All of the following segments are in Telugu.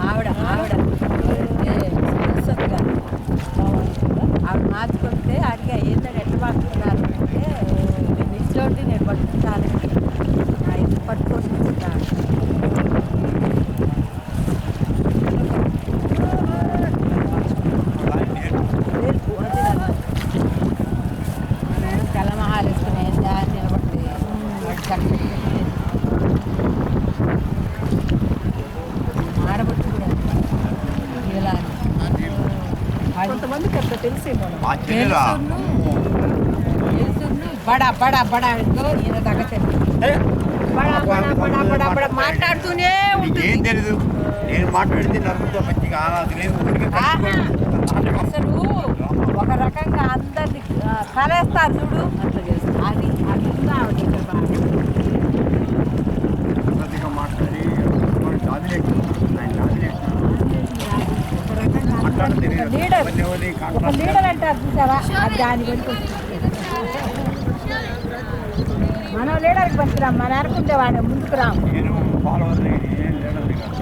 ఆవిడ ఆవిడ ఆవిడ మార్చుకుంటే అడిగా ఏంటంటే ఎట్లా పట్టుకున్నారు అంటే నేను ఇంట్లో ఉండి నేను పట్టుకుంటాను ఇది పట్టుకుంటాను. తెల్లమహాలు వేసుకుని దాన్ని నిలబడి ఆడబట్టు కూడా ఇలా కొంతమంది పెద్ద తెలిసి బడా బడా బడా ఈయన దగ్గర మాట్లాడుతూనే ఏం తెలీదు. నేను మాట్లాడితే నలుగురితో మంచిగా అసలు ఒక రకంగా అందరినీ కలేస్తారు చూడు అట్లా చేస్తారు. అది అది మాట్లాడి లీడర్ అంటారు చూసావా దాని వెనుక మనం లీడర్కి పనికిరాం మన అనుకుంటేవాడు ముందుకు రాము. నేను ఫాలోవర్ ఏం లీడర్ కాదు.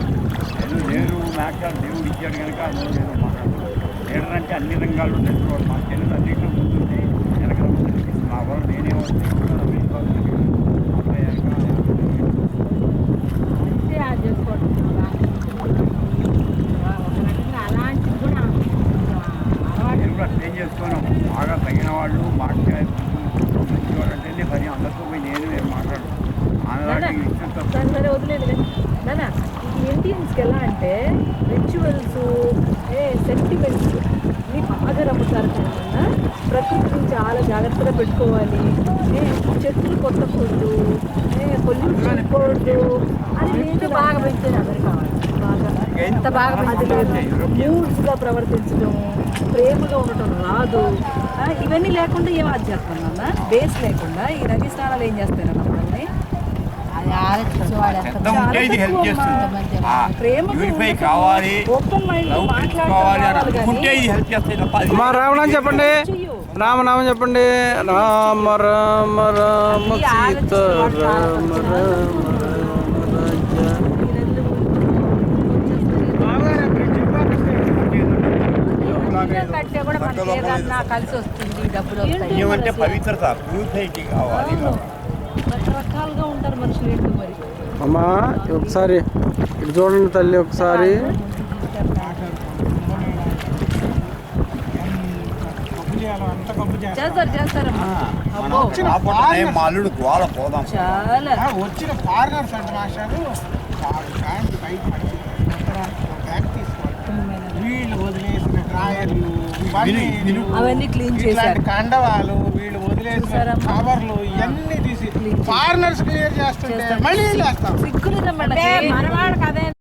నేను మాట్లాడు దేవుడు ఇచ్చాడు కనుక నేను మాట్లాడుతున్నాను. లీడర్ అంటే అన్ని రంగాల్లో తెచ్చుకోవాలి. మా చెల్లెలు అన్నింటిలో ముందుంది వెనకాల ముందు మా వాళ్ళు నేనే అలాంటివి కూడా నేను కూడా ట్రైన్ చేసుకున్నాం. బాగా తగిన వాళ్ళు మాట్లాడే మంచివాళ్ళు అంటేనే పని అందరితో పోయి నేను మాట్లాడు సరే వదిలేదు నానా. ఇది ఇండియన్స్కి ఎలా అంటే రిచువల్స్ సెంటిమెంట్స్ ఇవి బాగా నమ్ముతారు కన్నా. ప్రకృతిని చాలా జాగ్రత్తగా పెట్టుకోవాలి, చెట్లు కొట్టకూడదు, పొల్యూషన్ కూడదు అని నేను బాగా పెంచేది అమెరికా బాగా ఎంత బాగా మూడ్స్గా ప్రవర్తించడం, ప్రేమగా ఉండటం రాదు. ఇవన్నీ లేకుండా ఏం ఆధ్యాత్మం అన్న బేస్ లేకుండా ఈ నదీ స్నానాలు ఏం చేస్తారన్న మనల్ని రామనామం చెప్పండి, రామనామం చెప్పండి. రామ రామ రామ సీత రామ రామ కట్టే కూడా మనకి ఏదన్నా కలిసి వస్తుంది, డబ్బులు ఏమంటే పవిత్రత ప్యూరిఫైకి కావాలి. రకరకాలుగా ఉంటారు మనుషులు ఏంటో మరి. అమ్మా ఒకసారి ఇటు చూడండి తల్లి, ఒకసారి చేస్తారు చేస్తారు. అల్లుడు గోల పోదాం. చాలా వచ్చిన ఫారినర్స్ అంటే మాస్టారు వీళ్ళు వదిలేసిన డ్రాయర్లు అవన్నీ క్లీన్ చేశారు. కండవాలు వీళ్ళు వదిలేసిన కవర్లు ఇవన్నీ తీసి ఫారినర్స్ క్లియర్ చేస్తుంటే మళ్ళీ చేస్తాం. సిగ్గులు మనవాడు కదే.